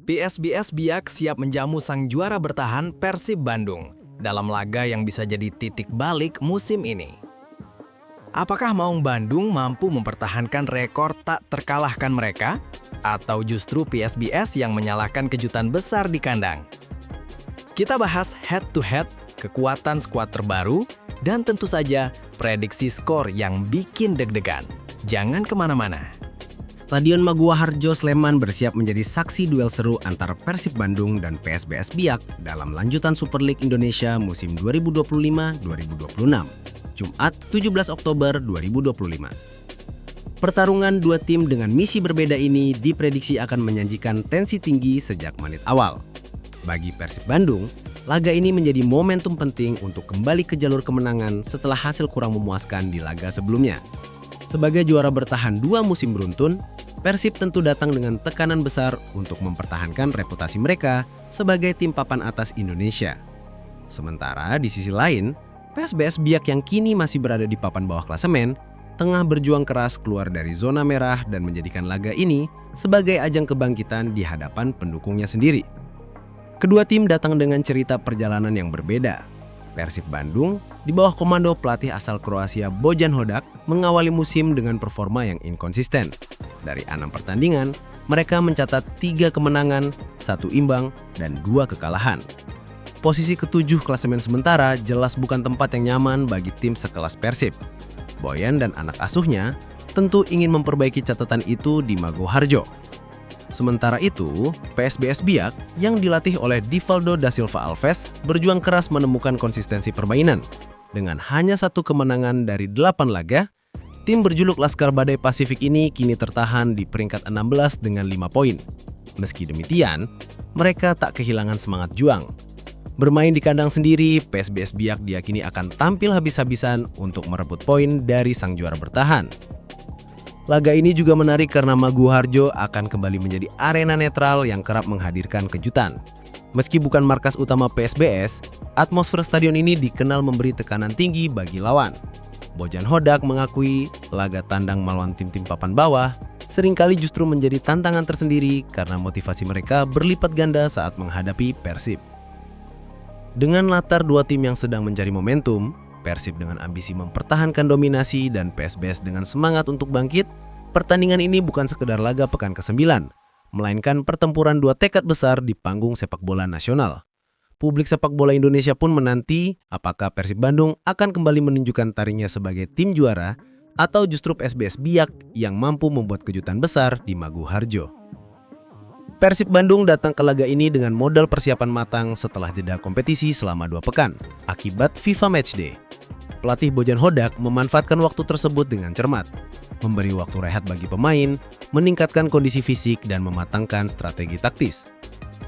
PSBS Biak siap menjamu sang juara bertahan Persib Bandung dalam laga yang bisa jadi titik balik musim ini. Apakah Maung Bandung mampu mempertahankan rekor tak terkalahkan mereka? Atau justru PSBS yang menyalahkan kejutan besar di kandang? Kita bahas head-to-head, kekuatan skuad terbaru, dan tentu saja prediksi skor yang bikin deg-degan. Jangan kemana-mana. Stadion Maguwa Harjo Sleman bersiap menjadi saksi duel seru antara Persib Bandung dan PSBS Biak dalam lanjutan Super League Indonesia musim 2025-2026, Jumat 17 Oktober 2025. Pertarungan dua tim dengan misi berbeda ini diprediksi akan menyajikan tensi tinggi sejak menit awal. Bagi Persib Bandung, laga ini menjadi momentum penting untuk kembali ke jalur kemenangan setelah hasil kurang memuaskan di laga sebelumnya. Sebagai juara bertahan 2 musim beruntun, Persib tentu datang dengan tekanan besar untuk mempertahankan reputasi mereka sebagai tim papan atas Indonesia. Sementara di sisi lain, PSBS Biak yang kini masih berada di papan bawah klasemen, tengah berjuang keras keluar dari zona merah dan menjadikan laga ini sebagai ajang kebangkitan di hadapan pendukungnya sendiri. Kedua tim datang dengan cerita perjalanan yang berbeda. Persib Bandung di bawah komando pelatih asal Kroasia Bojan Hodak mengawali musim dengan performa yang inkonsisten. Dari 6 pertandingan, mereka mencatat 3 kemenangan, 1 imbang, dan 2 kekalahan. Posisi ke-7 klasemen sementara jelas bukan tempat yang nyaman bagi tim sekelas Persib. Boyan dan anak asuhnya tentu ingin memperbaiki catatan itu di Maguwa Harjo. Sementara itu, PSBS Biak yang dilatih oleh Divaldo da Silva Alves berjuang keras menemukan konsistensi permainan. Dengan hanya 1 kemenangan dari 8 laga, tim berjuluk Laskar Badai Pasifik ini kini tertahan di peringkat 16 dengan 5 poin. Meski demikian, mereka tak kehilangan semangat juang. Bermain di kandang sendiri, PSBS Biak diyakini akan tampil habis-habisan untuk merebut poin dari sang juara bertahan. Laga ini juga menarik karena Maguwa Harjo akan kembali menjadi arena netral yang kerap menghadirkan kejutan. Meski bukan markas utama PSBS, atmosfer stadion ini dikenal memberi tekanan tinggi bagi lawan. Bojan Hodak mengakui laga tandang melawan tim-tim papan bawah seringkali justru menjadi tantangan tersendiri karena motivasi mereka berlipat ganda saat menghadapi Persib. Dengan latar dua tim yang sedang mencari momentum, Persib dengan ambisi mempertahankan dominasi dan PSBS dengan semangat untuk bangkit, pertandingan ini bukan sekedar laga pekan ke-9, melainkan pertempuran dua tekad besar di panggung sepak bola nasional. Publik sepak bola Indonesia pun menanti apakah Persib Bandung akan kembali menunjukkan taringnya sebagai tim juara atau justru PSBS Biak yang mampu membuat kejutan besar di Maguwa Harjo. Persib Bandung datang ke laga ini dengan modal persiapan matang setelah jeda kompetisi selama 2 pekan akibat FIFA Matchday. Pelatih Bojan Hodak memanfaatkan waktu tersebut dengan cermat, memberi waktu rehat bagi pemain, meningkatkan kondisi fisik dan mematangkan strategi taktis.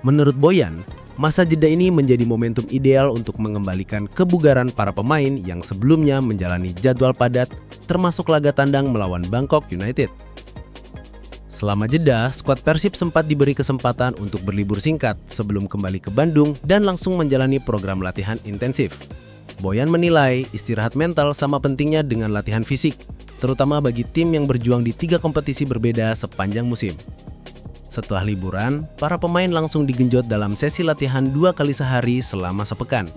Menurut Boyan, masa jeda ini menjadi momentum ideal untuk mengembalikan kebugaran para pemain yang sebelumnya menjalani jadwal padat termasuk laga tandang melawan Bangkok United. Selama jeda, skuad Persib sempat diberi kesempatan untuk berlibur singkat sebelum kembali ke Bandung dan langsung menjalani program latihan intensif. Boyan menilai istirahat mental sama pentingnya dengan latihan fisik, terutama bagi tim yang berjuang di 3 kompetisi berbeda sepanjang musim. Setelah liburan, para pemain langsung digenjot dalam sesi latihan 2 kali sehari selama sepekan.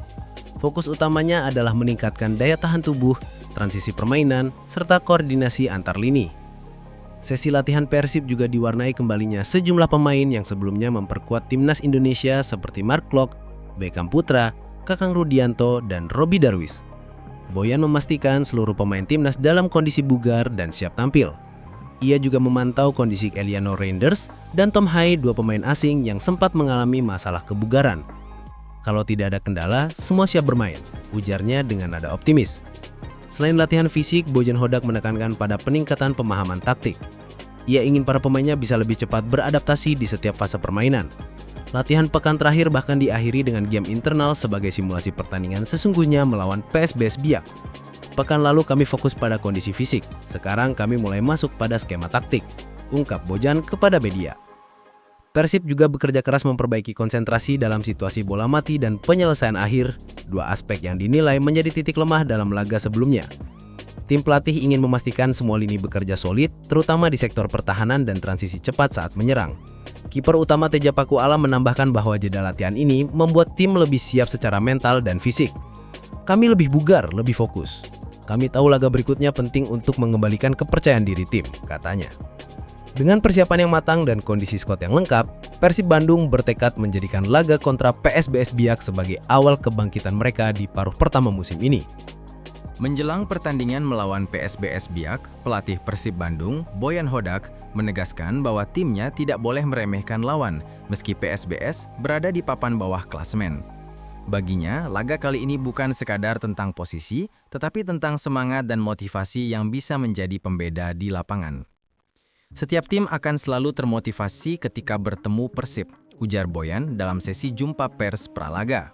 Fokus utamanya adalah meningkatkan daya tahan tubuh, transisi permainan, serta koordinasi antar lini. Sesi latihan Persib juga diwarnai kembalinya sejumlah pemain yang sebelumnya memperkuat timnas Indonesia seperti Mark Klok, Beckham Putra, Kakang Rudianto, dan Robby Darwis. Boyan memastikan seluruh pemain timnas dalam kondisi bugar dan siap tampil. Ia juga memantau kondisi Eliano Reinders dan Tom Hai, 2 pemain asing yang sempat mengalami masalah kebugaran. Kalau tidak ada kendala, semua siap bermain, ujarnya dengan nada optimis. Selain latihan fisik, Bojan Hodak menekankan pada peningkatan pemahaman taktik. Ia ingin para pemainnya bisa lebih cepat beradaptasi di setiap fase permainan. Latihan pekan terakhir bahkan diakhiri dengan game internal sebagai simulasi pertandingan sesungguhnya melawan PSBS Biak. Pekan lalu kami fokus pada kondisi fisik, sekarang kami mulai masuk pada skema taktik, ungkap Bojan kepada media. Persib juga bekerja keras memperbaiki konsentrasi dalam situasi bola mati dan penyelesaian akhir, 2 aspek yang dinilai menjadi titik lemah dalam laga sebelumnya. Tim pelatih ingin memastikan semua lini bekerja solid, terutama di sektor pertahanan dan transisi cepat saat menyerang. Kiper utama Teja Paku Alam menambahkan bahwa jeda latihan ini membuat tim lebih siap secara mental dan fisik. Kami lebih bugar, lebih fokus. Kami tahu laga berikutnya penting untuk mengembalikan kepercayaan diri tim, katanya. Dengan persiapan yang matang dan kondisi skuad yang lengkap, Persib Bandung bertekad menjadikan laga kontra PSBS Biak sebagai awal kebangkitan mereka di paruh pertama musim ini. Menjelang pertandingan melawan PSBS Biak, pelatih Persib Bandung, Boyan Hodak, menegaskan bahwa timnya tidak boleh meremehkan lawan meski PSBS berada di papan bawah klasemen. Baginya, laga kali ini bukan sekadar tentang posisi, tetapi tentang semangat dan motivasi yang bisa menjadi pembeda di lapangan. Setiap tim akan selalu termotivasi ketika bertemu Persib, ujar Boyan dalam sesi jumpa pers pralaga.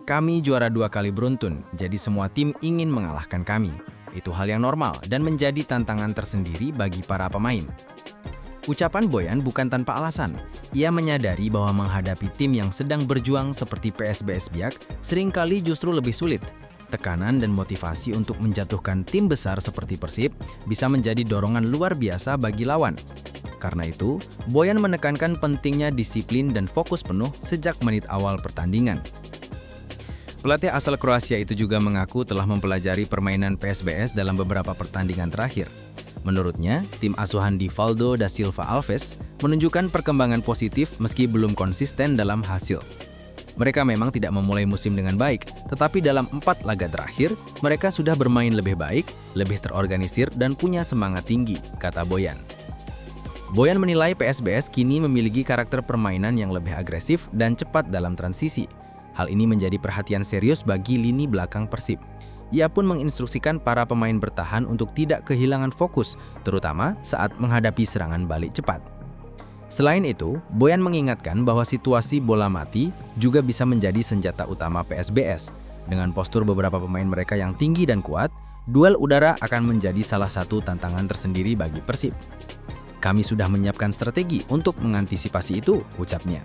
Kami juara 2 kali beruntun, jadi semua tim ingin mengalahkan kami. Itu hal yang normal dan menjadi tantangan tersendiri bagi para pemain. Ucapan Boyan bukan tanpa alasan. Ia menyadari bahwa menghadapi tim yang sedang berjuang seperti PSBS Biak seringkali justru lebih sulit. Tekanan dan motivasi untuk menjatuhkan tim besar seperti Persib bisa menjadi dorongan luar biasa bagi lawan. Karena itu, Boyan menekankan pentingnya disiplin dan fokus penuh sejak menit awal pertandingan. Pelatih asal Kroasia itu juga mengaku telah mempelajari permainan PSBS dalam beberapa pertandingan terakhir. Menurutnya, tim asuhan Divaldo da Silva Alves menunjukkan perkembangan positif meski belum konsisten dalam hasil. Mereka memang tidak memulai musim dengan baik, tetapi dalam 4 laga terakhir, mereka sudah bermain lebih baik, lebih terorganisir, dan punya semangat tinggi, kata Boyan. Boyan menilai PSBS kini memiliki karakter permainan yang lebih agresif dan cepat dalam transisi. Hal ini menjadi perhatian serius bagi lini belakang Persib. Ia pun menginstruksikan para pemain bertahan untuk tidak kehilangan fokus, terutama saat menghadapi serangan balik cepat. Selain itu, Boyan mengingatkan bahwa situasi bola mati juga bisa menjadi senjata utama PSBS. Dengan postur beberapa pemain mereka yang tinggi dan kuat, duel udara akan menjadi salah satu tantangan tersendiri bagi Persib. Kami sudah menyiapkan strategi untuk mengantisipasi itu, ucapnya.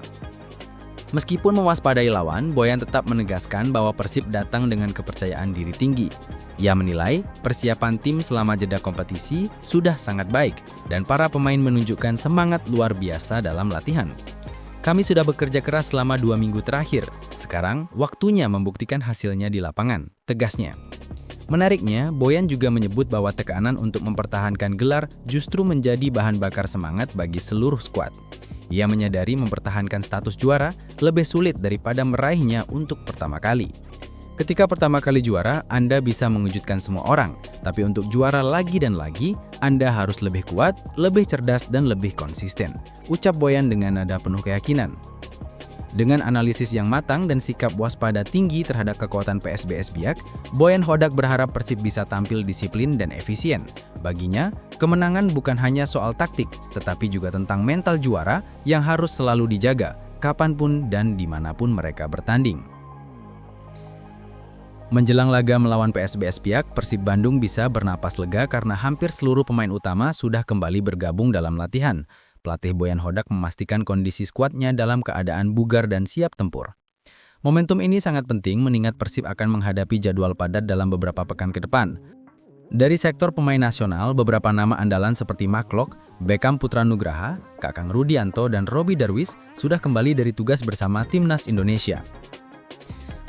Meskipun mewaspadai lawan, Boyan tetap menegaskan bahwa Persib datang dengan kepercayaan diri tinggi. Ia menilai persiapan tim selama jeda kompetisi sudah sangat baik dan para pemain menunjukkan semangat luar biasa dalam latihan. Kami sudah bekerja keras selama 2 minggu terakhir. Sekarang waktunya membuktikan hasilnya di lapangan, tegasnya. Menariknya, Boyan juga menyebut bahwa tekanan untuk mempertahankan gelar justru menjadi bahan bakar semangat bagi seluruh skuad. Ia menyadari mempertahankan status juara lebih sulit daripada meraihnya untuk pertama kali. Ketika pertama kali juara, Anda bisa mengejutkan semua orang. Tapi untuk juara lagi dan lagi, Anda harus lebih kuat, lebih cerdas, dan lebih konsisten, ucap Boyan dengan nada penuh keyakinan. Dengan analisis yang matang dan sikap waspada tinggi terhadap kekuatan PSBS Biak, Boyan Hodak berharap Persib bisa tampil disiplin dan efisien. Baginya, kemenangan bukan hanya soal taktik, tetapi juga tentang mental juara yang harus selalu dijaga, kapanpun dan dimanapun mereka bertanding. Menjelang laga melawan PSBS Biak, Persib Bandung bisa bernapas lega karena hampir seluruh pemain utama sudah kembali bergabung dalam latihan. Pelatih Boyan Hodak memastikan kondisi skuadnya dalam keadaan bugar dan siap tempur. Momentum ini sangat penting mengingat Persib akan menghadapi jadwal padat dalam beberapa pekan ke depan. Dari sektor pemain nasional, beberapa nama andalan seperti Maklok, Beckham Putra Nugraha, Kakang Rudianto, dan Robi Darwis sudah kembali dari tugas bersama Timnas Indonesia.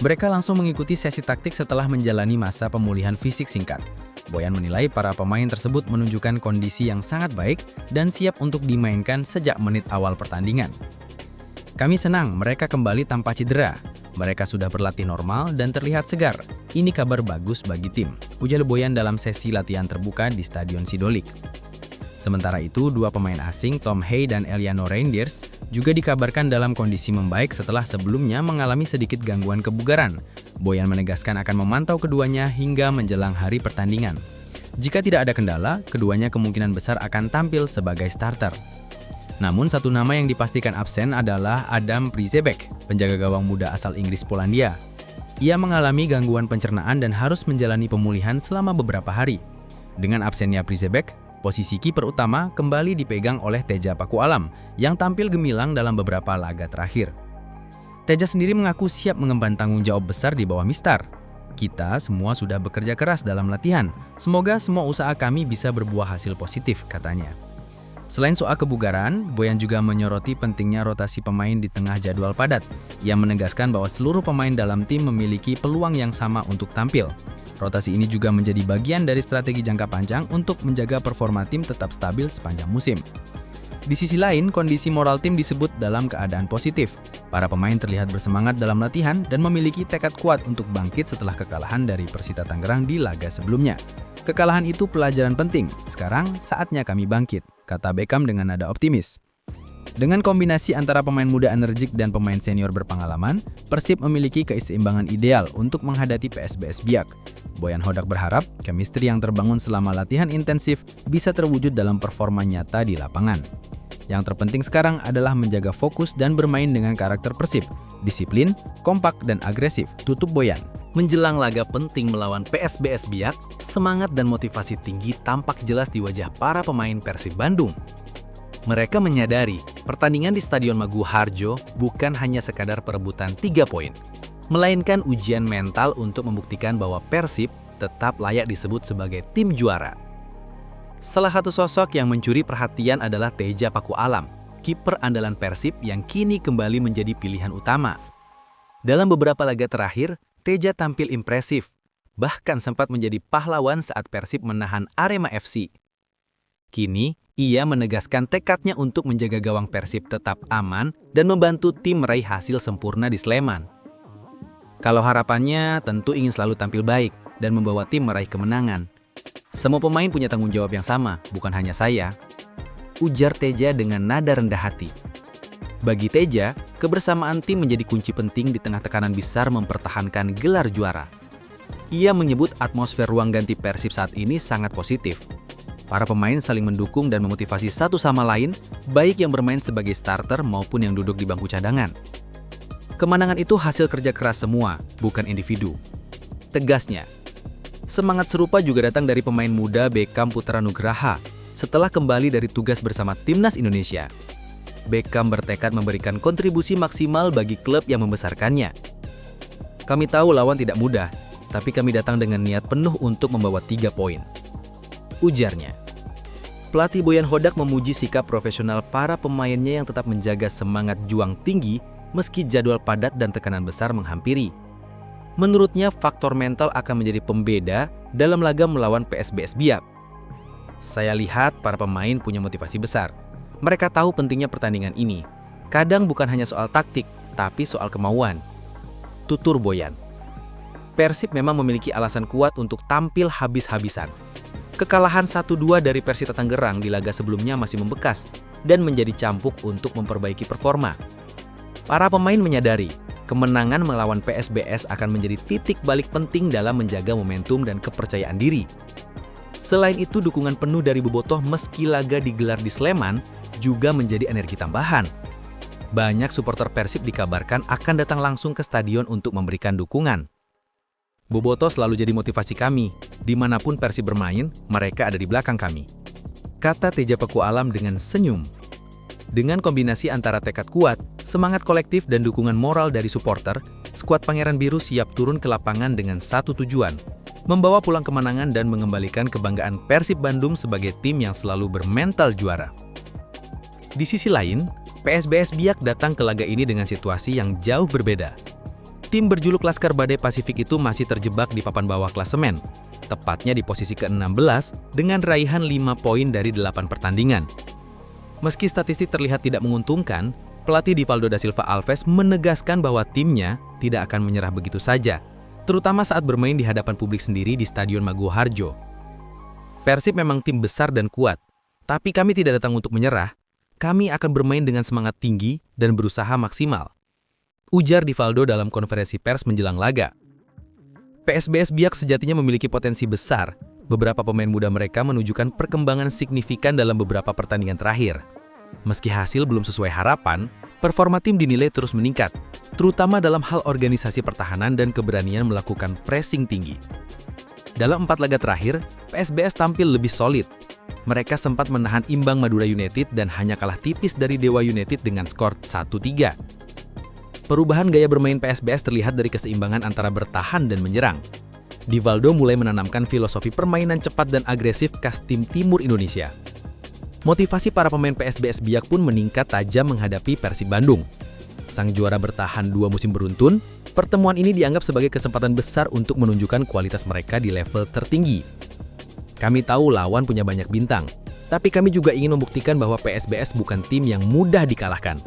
Mereka langsung mengikuti sesi taktik setelah menjalani masa pemulihan fisik singkat. Boyan menilai para pemain tersebut menunjukkan kondisi yang sangat baik dan siap untuk dimainkan sejak menit awal pertandingan. Kami senang mereka kembali tanpa cedera. Mereka sudah berlatih normal dan terlihat segar. Ini kabar bagus bagi tim, ujar Boyan dalam sesi latihan terbuka di Stadion Sidolik. Sementara itu, 2 pemain asing Tom Hay dan Eliano Reinders juga dikabarkan dalam kondisi membaik setelah sebelumnya mengalami sedikit gangguan kebugaran. Boyan menegaskan akan memantau keduanya hingga menjelang hari pertandingan. Jika tidak ada kendala, keduanya kemungkinan besar akan tampil sebagai starter. Namun satu nama yang dipastikan absen adalah Adam Przybyk, penjaga gawang muda asal Inggris Polandia. Ia mengalami gangguan pencernaan dan harus menjalani pemulihan selama beberapa hari. Dengan absennya Przybyk, posisi kiper utama kembali dipegang oleh Teja Paku Alam yang tampil gemilang dalam beberapa laga terakhir. Teja sendiri mengaku siap mengemban tanggung jawab besar di bawah Mistar. Kita semua sudah bekerja keras dalam latihan. Semoga semua usaha kami bisa berbuah hasil positif, katanya. Selain soal kebugaran, Boyan juga menyoroti pentingnya rotasi pemain di tengah jadwal padat. Ia menegaskan bahwa seluruh pemain dalam tim memiliki peluang yang sama untuk tampil. Rotasi ini juga menjadi bagian dari strategi jangka panjang untuk menjaga performa tim tetap stabil sepanjang musim. Di sisi lain, kondisi moral tim disebut dalam keadaan positif. Para pemain terlihat bersemangat dalam latihan dan memiliki tekad kuat untuk bangkit setelah kekalahan dari Persita Tangerang di laga sebelumnya. Kekalahan itu pelajaran penting, sekarang saatnya kami bangkit, kata Beckham dengan nada optimis. Dengan kombinasi antara pemain muda energik dan pemain senior berpengalaman, Persib memiliki keseimbangan ideal untuk menghadapi PSBS Biak. Boyan Hodak berharap chemistry yang terbangun selama latihan intensif bisa terwujud dalam performa nyata di lapangan. Yang terpenting sekarang adalah menjaga fokus dan bermain dengan karakter Persib, disiplin, kompak, dan agresif, tutup Boyan. Menjelang laga penting melawan PSBS Biak, semangat dan motivasi tinggi tampak jelas di wajah para pemain Persib Bandung. Mereka menyadari pertandingan di Stadion Maguwoharjo bukan hanya sekadar perebutan 3 poin, melainkan ujian mental untuk membuktikan bahwa Persib tetap layak disebut sebagai tim juara. Salah satu sosok yang mencuri perhatian adalah Teja Paku Alam, kiper andalan Persib yang kini kembali menjadi pilihan utama. Dalam beberapa laga terakhir, Teja tampil impresif, bahkan sempat menjadi pahlawan saat Persib menahan Arema FC. Kini, ia menegaskan tekadnya untuk menjaga gawang Persib tetap aman dan membantu tim meraih hasil sempurna di Sleman. Kalau harapannya tentu ingin selalu tampil baik dan membawa tim meraih kemenangan. Semua pemain punya tanggung jawab yang sama, bukan hanya saya, ujar Teja dengan nada rendah hati. Bagi Teja, kebersamaan tim menjadi kunci penting di tengah tekanan besar mempertahankan gelar juara. Ia menyebut atmosfer ruang ganti Persib saat ini sangat positif. Para pemain saling mendukung dan memotivasi satu sama lain, baik yang bermain sebagai starter maupun yang duduk di bangku cadangan. Kemenangan itu hasil kerja keras semua, bukan individu. Tegasnya, semangat serupa juga datang dari pemain muda Beckham Putra Nugraha setelah kembali dari tugas bersama Timnas Indonesia. Beckham bertekad memberikan kontribusi maksimal bagi klub yang membesarkannya. Kami tahu lawan tidak mudah, tapi kami datang dengan niat penuh untuk membawa 3 poin, ujarnya. Pelatih Boyan Hodak memuji sikap profesional para pemainnya yang tetap menjaga semangat juang tinggi meski jadwal padat dan tekanan besar menghampiri. Menurutnya, faktor mental akan menjadi pembeda dalam laga melawan PSBS Biak. Saya lihat para pemain punya motivasi besar. Mereka tahu pentingnya pertandingan ini. Kadang bukan hanya soal taktik, tapi soal kemauan, tutur Boyan. Persib memang memiliki alasan kuat untuk tampil habis-habisan. Kekalahan 1-2 dari Persita Tangerang di laga sebelumnya masih membekas dan menjadi campuk untuk memperbaiki performa. Para pemain menyadari, kemenangan melawan PSBS akan menjadi titik balik penting dalam menjaga momentum dan kepercayaan diri. Selain itu, dukungan penuh dari bobotoh meski laga digelar di Sleman juga menjadi energi tambahan. Banyak supporter Persib dikabarkan akan datang langsung ke stadion untuk memberikan dukungan. Bobotoh selalu jadi motivasi kami. Dimanapun Persib bermain, mereka ada di belakang kami, kata Teja Paku Alam dengan senyum. Dengan kombinasi antara tekad kuat, semangat kolektif, dan dukungan moral dari supporter, skuad Pangeran Biru siap turun ke lapangan dengan satu tujuan, membawa pulang kemenangan dan mengembalikan kebanggaan Persib Bandung sebagai tim yang selalu bermental juara. Di sisi lain, PSBS Biak datang ke laga ini dengan situasi yang jauh berbeda. Tim berjuluk Laskar Badai Pasifik itu masih terjebak di papan bawah klasemen, tepatnya di posisi ke-16 dengan raihan 5 poin dari 8 pertandingan. Meski statistik terlihat tidak menguntungkan, pelatih Divaldo da Silva Alves menegaskan bahwa timnya tidak akan menyerah begitu saja, terutama saat bermain di hadapan publik sendiri di Stadion Maguwoharjo. Persib memang tim besar dan kuat, tapi kami tidak datang untuk menyerah. Kami akan bermain dengan semangat tinggi dan berusaha maksimal, ujar Divaldo dalam konferensi pers menjelang laga. PSBS Biak sejatinya memiliki potensi besar. Beberapa pemain muda mereka menunjukkan perkembangan signifikan dalam beberapa pertandingan terakhir. Meski hasil belum sesuai harapan, performa tim dinilai terus meningkat, terutama dalam hal organisasi pertahanan dan keberanian melakukan pressing tinggi. Dalam 4 laga terakhir, PSBS tampil lebih solid. Mereka sempat menahan imbang Madura United dan hanya kalah tipis dari Dewa United dengan skor 1-3. Perubahan gaya bermain PSBS terlihat dari keseimbangan antara bertahan dan menyerang. Divaldo mulai menanamkan filosofi permainan cepat dan agresif khas tim Timur Indonesia. Motivasi para pemain PSBS Biak pun meningkat tajam menghadapi Persib Bandung. Sang juara bertahan 2 musim beruntun, pertemuan ini dianggap sebagai kesempatan besar untuk menunjukkan kualitas mereka di level tertinggi. Kami tahu lawan punya banyak bintang, tapi kami juga ingin membuktikan bahwa PSBS bukan tim yang mudah dikalahkan.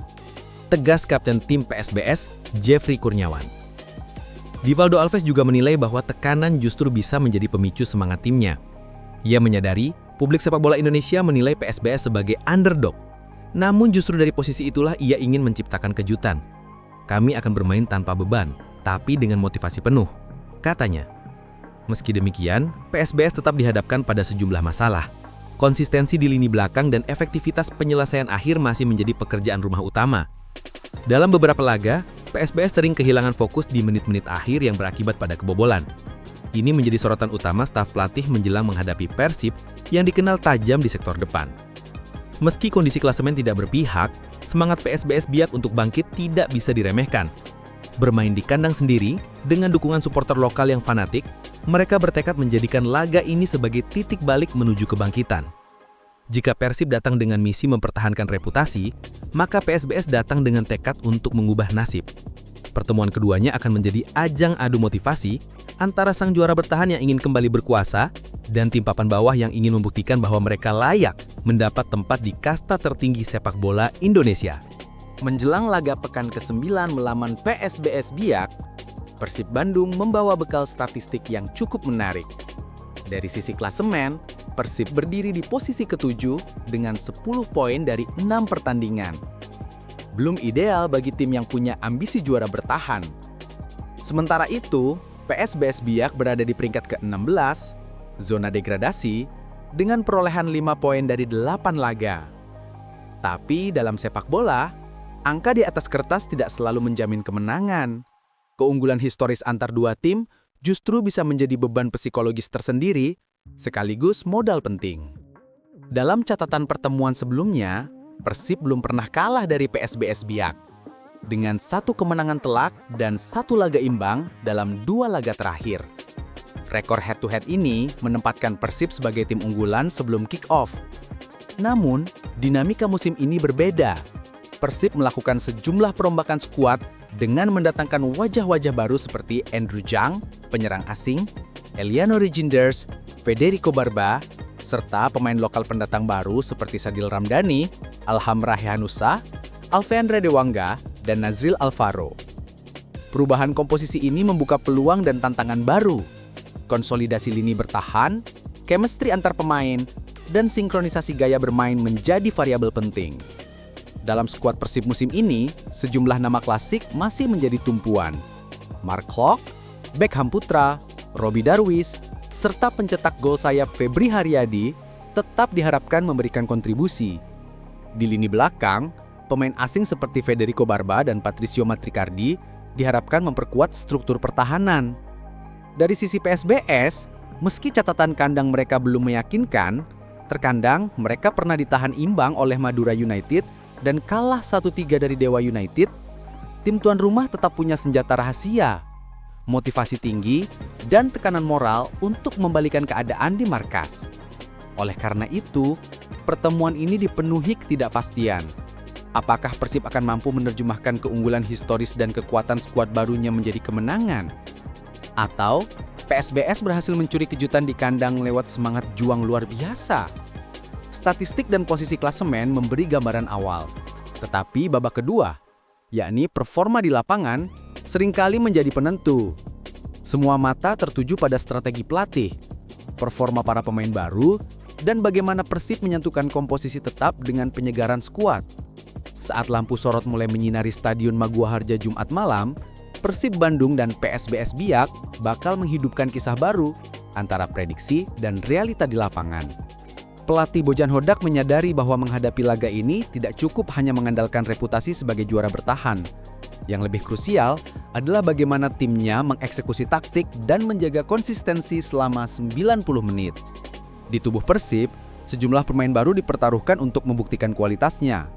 Tegas Kapten tim PSBS, Jeffrey Kurniawan. Divaldo Alves juga menilai bahwa tekanan justru bisa menjadi pemicu semangat timnya. Ia menyadari, publik sepak bola Indonesia menilai PSBS sebagai underdog. Namun justru dari posisi itulah ia ingin menciptakan kejutan. Kami akan bermain tanpa beban, tapi dengan motivasi penuh, katanya. Meski demikian, PSBS tetap dihadapkan pada sejumlah masalah. Konsistensi di lini belakang dan efektivitas penyelesaian akhir masih menjadi pekerjaan rumah utama. Dalam beberapa laga, PSBS sering kehilangan fokus di menit-menit akhir yang berakibat pada kebobolan. Ini menjadi sorotan utama staf pelatih menjelang menghadapi Persib yang dikenal tajam di sektor depan. Meski kondisi klasemen tidak berpihak, semangat PSBS Biak untuk bangkit tidak bisa diremehkan. Bermain di kandang sendiri, dengan dukungan supporter lokal yang fanatik, mereka bertekad menjadikan laga ini sebagai titik balik menuju kebangkitan. Jika Persib datang dengan misi mempertahankan reputasi, maka PSBS datang dengan tekad untuk mengubah nasib. Pertemuan keduanya akan menjadi ajang adu motivasi antara sang juara bertahan yang ingin kembali berkuasa dan tim papan bawah yang ingin membuktikan bahwa mereka layak mendapat tempat di kasta tertinggi sepak bola Indonesia. Menjelang laga pekan ke-9 melawan PSBS Biak, Persib Bandung membawa bekal statistik yang cukup menarik. Dari sisi klasemen, Persib berdiri di posisi ke-7 dengan 10 poin dari 6 pertandingan. Belum ideal bagi tim yang punya ambisi juara bertahan. Sementara itu, PSBS Biak berada di peringkat ke-16, zona degradasi, dengan perolehan 5 poin dari 8 laga. Tapi dalam sepak bola, angka di atas kertas tidak selalu menjamin kemenangan. Keunggulan historis antar dua tim justru bisa menjadi beban psikologis tersendiri, sekaligus modal penting. Dalam catatan pertemuan sebelumnya, Persib belum pernah kalah dari PSBS Biak, dengan 1 kemenangan telak dan 1 laga imbang dalam 2 laga terakhir. Rekor head-to-head ini menempatkan Persib sebagai tim unggulan sebelum kick-off. Namun, dinamika musim ini berbeda. Persib melakukan sejumlah perombakan skuad dengan mendatangkan wajah-wajah baru seperti Andrew Zhang, penyerang asing, Eliano Reginders, Federico Barba, serta pemain lokal pendatang baru seperti Sadil Ramdhani, Alham Rahehanusa, Alfeandre Dewangga, dan Nazril Alvaro. Perubahan komposisi ini membuka peluang dan tantangan baru. Konsolidasi lini bertahan, chemistry antar pemain, dan sinkronisasi gaya bermain menjadi variabel penting. Dalam skuad Persib musim ini, sejumlah nama klasik masih menjadi tumpuan. Mark Klok, Beckham Putra, Robbie Darwis, serta pencetak gol sayap Febri Haryadi tetap diharapkan memberikan kontribusi. Di lini belakang, pemain asing seperti Federico Barba dan Patricio Matricardi diharapkan memperkuat struktur pertahanan. Dari sisi PSBS, meski catatan kandang mereka belum meyakinkan, terkadang mereka pernah ditahan imbang oleh Madura United dan kalah 1-3 dari Dewa United. Tim tuan rumah tetap punya senjata rahasia, motivasi tinggi, dan tekanan moral untuk membalikan keadaan di markas. Oleh karena itu, pertemuan ini dipenuhi ketidakpastian. Apakah Persib akan mampu menerjemahkan keunggulan historis dan kekuatan skuad barunya menjadi kemenangan? Atau PSBS berhasil mencuri kejutan di kandang lewat semangat juang luar biasa? Statistik dan posisi klasemen memberi gambaran awal. Tetapi babak kedua, yakni performa di lapangan, seringkali menjadi penentu. Semua mata tertuju pada strategi pelatih, performa para pemain baru, dan bagaimana Persib menyatukan komposisi tetap dengan penyegaran skuad. Saat lampu sorot mulai menyinari Stadion Maguwa Harja Jumat malam, Persib Bandung dan PSBS Biak bakal menghidupkan kisah baru antara prediksi dan realita di lapangan. Pelatih Bojan Hodak menyadari bahwa menghadapi laga ini tidak cukup hanya mengandalkan reputasi sebagai juara bertahan. Yang lebih krusial adalah bagaimana timnya mengeksekusi taktik dan menjaga konsistensi selama 90 menit. Di tubuh Persib, sejumlah pemain baru dipertaruhkan untuk membuktikan kualitasnya.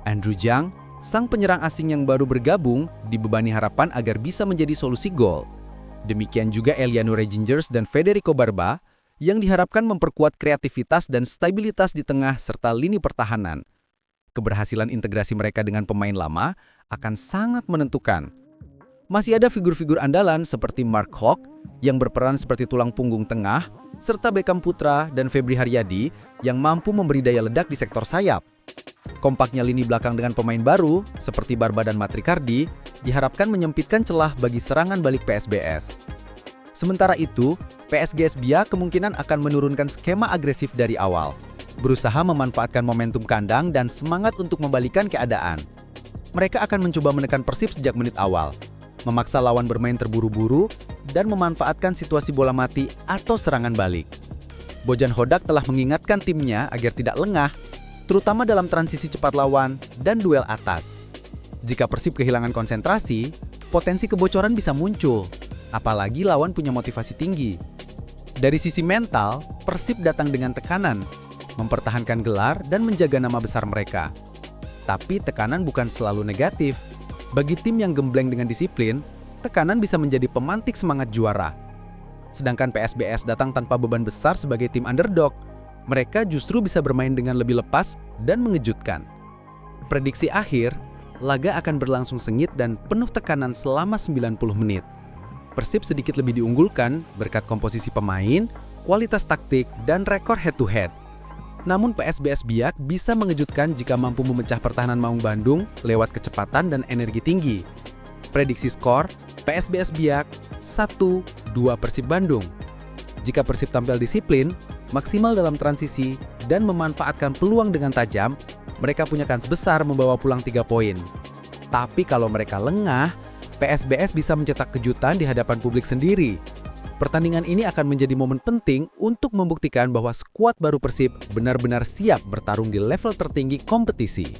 Andrew Zhang, sang penyerang asing yang baru bergabung, dibebani harapan agar bisa menjadi solusi gol. Demikian juga Eliano Reginders dan Federico Barba yang diharapkan memperkuat kreativitas dan stabilitas di tengah serta lini pertahanan. Keberhasilan integrasi mereka dengan pemain lama akan sangat menentukan. Masih ada figur-figur andalan seperti Mark Hawk yang berperan seperti tulang punggung tengah, serta Beckham Putra dan Febri Haryadi yang mampu memberi daya ledak di sektor sayap. Kompaknya lini belakang dengan pemain baru, seperti Barba dan Matrikardi, diharapkan menyempitkan celah bagi serangan balik PSBS. Sementara itu, PSGS Biak kemungkinan akan menurunkan skema agresif dari awal, berusaha memanfaatkan momentum kandang dan semangat untuk membalikan keadaan. Mereka akan mencoba menekan Persib sejak menit awal, memaksa lawan bermain terburu-buru, dan memanfaatkan situasi bola mati atau serangan balik. Bojan Hodak telah mengingatkan timnya agar tidak lengah, terutama dalam transisi cepat lawan dan duel atas. Jika Persib kehilangan konsentrasi, potensi kebocoran bisa muncul, apalagi lawan punya motivasi tinggi. Dari sisi mental, Persib datang dengan tekanan, mempertahankan gelar dan menjaga nama besar mereka. Tapi tekanan bukan selalu negatif. Bagi tim yang gembleng dengan disiplin, tekanan bisa menjadi pemantik semangat juara. Sedangkan PSBS datang tanpa beban besar sebagai tim underdog, mereka justru bisa bermain dengan lebih lepas dan mengejutkan. Prediksi akhir, laga akan berlangsung sengit dan penuh tekanan selama 90 menit. Persib sedikit lebih diunggulkan berkat komposisi pemain, kualitas taktik, dan rekor head-to-head. Namun PSBS Biak bisa mengejutkan jika mampu memecah pertahanan Maung Bandung lewat kecepatan dan energi tinggi. Prediksi skor, PSBS Biak 1-2 Persib Bandung. Jika Persib tampil disiplin, maksimal dalam transisi, dan memanfaatkan peluang dengan tajam, mereka punya kans besar membawa pulang 3 poin. Tapi kalau mereka lengah, PSBS bisa mencetak kejutan di hadapan publik sendiri. Pertandingan ini akan menjadi momen penting untuk membuktikan bahwa skuad baru Persib benar-benar siap bertarung di level tertinggi kompetisi.